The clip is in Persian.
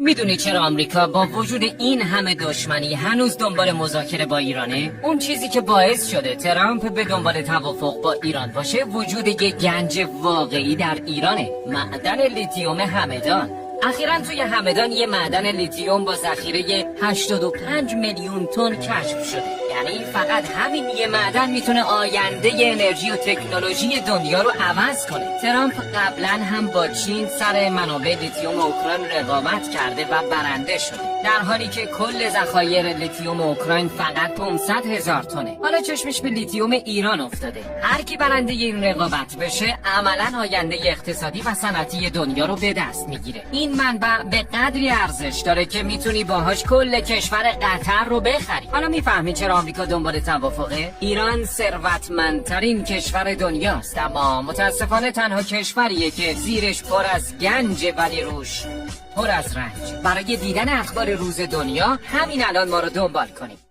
میدونی چرا آمریکا با وجود این همه دشمنی هنوز دنبال مذاکره با ایرانه؟ اون چیزی که باعث شده ترامپ به دنبال توافق با ایران باشه وجود یک گنج واقعی در ایرانه، معدن لیتیوم همدان. اخیراً توی همدان یه معدن لیتیوم با ذخیره 85 میلیون تن کشف شده. یعنی فقط همین یه معدن میتونه آینده انرژی و تکنولوژی دنیا رو عوض کنه. ترامپ قبلا هم با چین سر منابع لیتیوم اوکراین رقابت کرده و برنده شده، در حالی که کل ذخایر لیتیوم اوکراین فقط 500,000 تنه. حالا چشمش به لیتیوم ایران افتاده. هر کی برنده این رقابت بشه عملاً آینده اقتصادی و صنعتی دنیا رو به دست میگیره. این منبع به قدری ارزش داره که میتونی باهاش کل کشور قطر رو بخری. حالا میفهمی چرا آمریکا دنبال توافقه؟ ایران ثروتمندترین کشور دنیاست، اما متاسفانه تنها کشوریه که زیرش پر از گنج ولی روش پر از رنج. برای دیدن اخبار روز دنیا همین الان ما رو دنبال کنید.